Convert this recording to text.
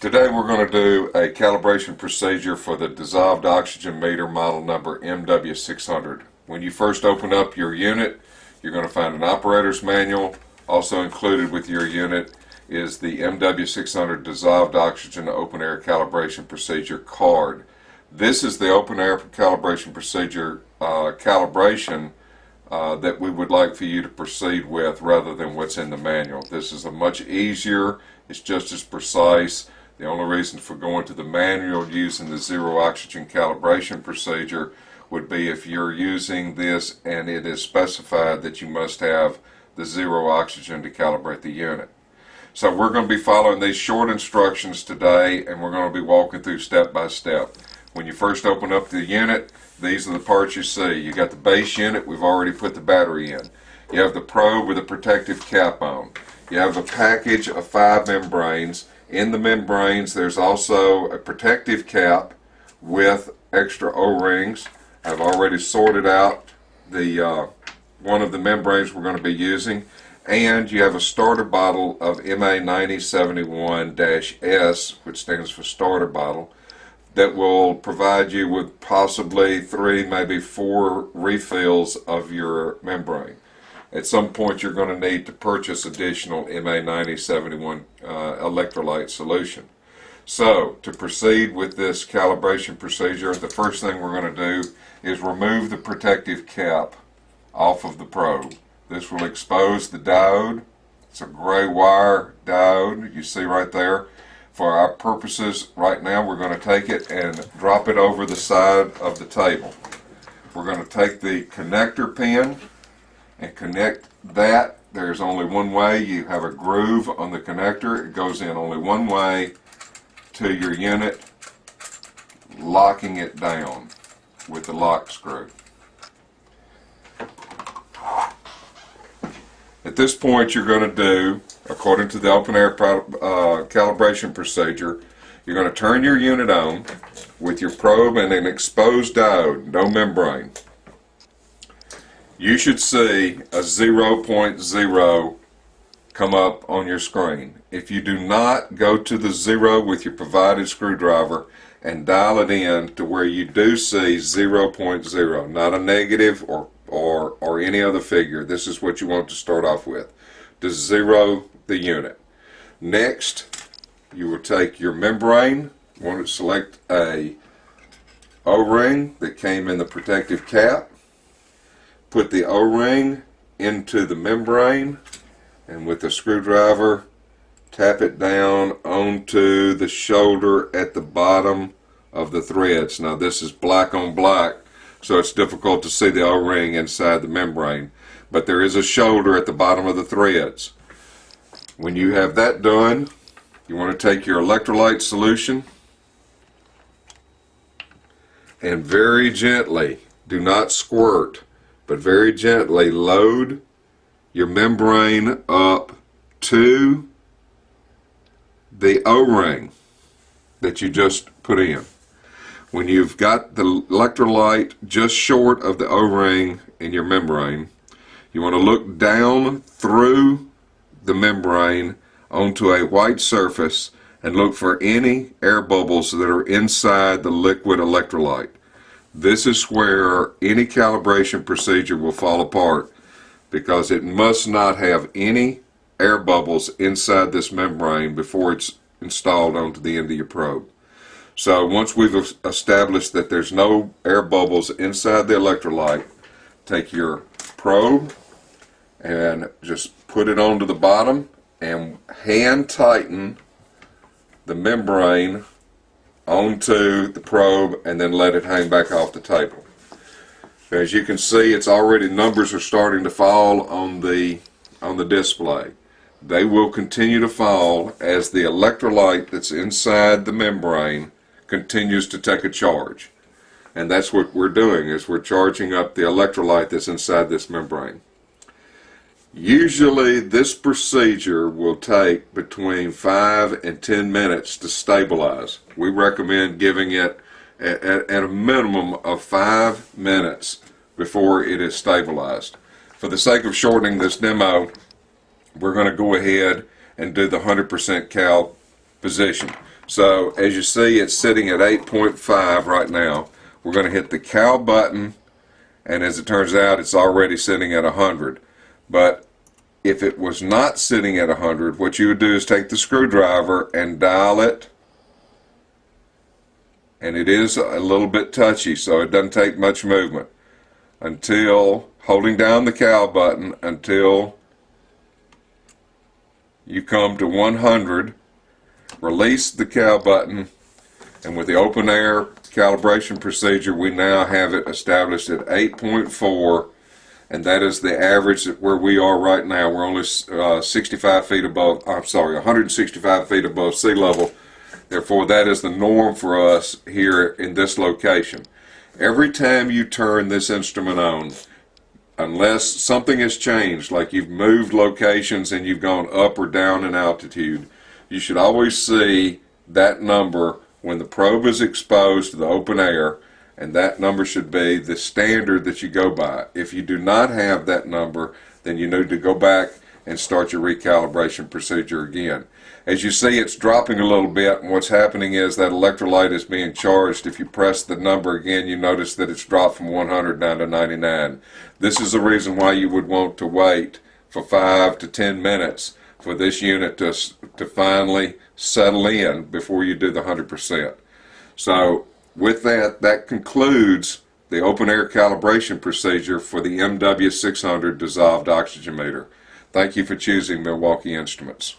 Today we're going to do a calibration procedure for the dissolved oxygen meter model number MW600. When you first open up your unit, you're going to find an operator's manual. Also included with your unit is the MW600 dissolved oxygen open air calibration procedure card. This is the open air calibration procedure calibration that we would like for you to proceed with rather than what's in the manual. This is a much easier, it's just as precise. The only reason for going to the manual using the zero oxygen calibration procedure would be if you're using this and it is specified that you must have the zero oxygen to calibrate the unit. So we're going to be following these short instructions today, and we're going to be walking through step by step. When you first open up the unit, these are the parts you see. You got the base unit, we've already put the battery in. You have the probe with a protective cap on. You have a package of 5 membranes. In the membranes there's also a protective cap with extra O-rings. I've already sorted out the one of the membranes we're going to be using, and you have a starter bottle of MA9071-S, which stands for starter bottle, that will provide you with possibly 3, maybe 4 refills of your membrane. At some point you're going to need to purchase additional MA9071 electrolyte solution. So to proceed with this calibration procedure, the first thing we're going to do is remove the protective cap off of the probe. This will expose the diode. It's a gray wire diode you see right there. For our purposes right now, we're going to take it and drop it over the side of the table. We're going to take the connector pin and connect that. There's only one way. You have a groove on the connector. It goes in only one way to your unit, locking it down with the lock screw. At this point you're going to do, according to the open air calibration procedure, you're going to turn your unit on with your probe and an exposed diode, no membrane. You should see a 0.0 come up on your screen. If you do not, go to the 0 with your provided screwdriver and dial it in to where you do see 0.0, not a negative or any other figure. This is what you want to start off with, to zero the unit. Next, you will take your membrane. You want to select a O-ring that came in the protective cap. Put the O-ring into the membrane, and with the screwdriver tap it down onto the shoulder at the bottom of the threads. Now this is black on black, so it's difficult to see the O-ring inside the membrane, but there is a shoulder at the bottom of the threads. When you have that done, you want to take your electrolyte solution and very gently, do not squirt, but very gently load your membrane up to the O-ring that you just put in. When you've got the electrolyte just short of the O-ring in your membrane, you want to look down through the membrane onto a white surface and look for any air bubbles that are inside the liquid electrolyte. This is where any calibration procedure will fall apart, because it must not have any air bubbles inside this membrane before it's installed onto the end of your probe. So once we've established that there's no air bubbles inside the electrolyte, take your probe and just put it onto the bottom and hand tighten the membrane onto the probe, and then let it hang back off the table. As you can see, it's already, numbers are starting to fall on the display. They will continue to fall as the electrolyte that's inside the membrane continues to take a charge. And that's what we're doing, is we're charging up the electrolyte that's inside this membrane. Usually this procedure will take between 5 and 10 minutes to stabilize. We recommend giving it at a minimum of 5 minutes before it is stabilized. For the sake of shortening this demo, we're going to go ahead and do the 100% cal position. So as you see, it's sitting at 8.5 right now. We're going to hit the cal button, and as it turns out, it's already sitting at 100. But if it was not sitting at 100, what you would do is take the screwdriver and dial it. And it is a little bit touchy, so it doesn't take much movement. Until holding down the cal button until you come to 100. Release the cal button, and with the open air calibration procedure, we now have it established at 8.4, and that is the average where we are right now. We're only 65 feet above, I'm sorry, 165 feet above sea level. Therefore, that is the norm for us here in this location. Every time you turn this instrument on, unless something has changed, like you've moved locations and you've gone up or down in altitude, you should always see that number when the probe is exposed to the open air, and that number should be the standard that you go by. If you do not have that number, then you need to go back and start your recalibration procedure again. As you see, it's dropping a little bit, and what's happening is that electrolyte is being charged. If you press the number again, you notice that it's dropped from 100 down to 99. This is the reason why you would want to wait for 5 to 10 minutes for this unit to finally settle in before you do the 100%. So with that, that concludes the open air calibration procedure for the MW600 dissolved oxygen meter. Thank you for choosing Miwaukee Instruments.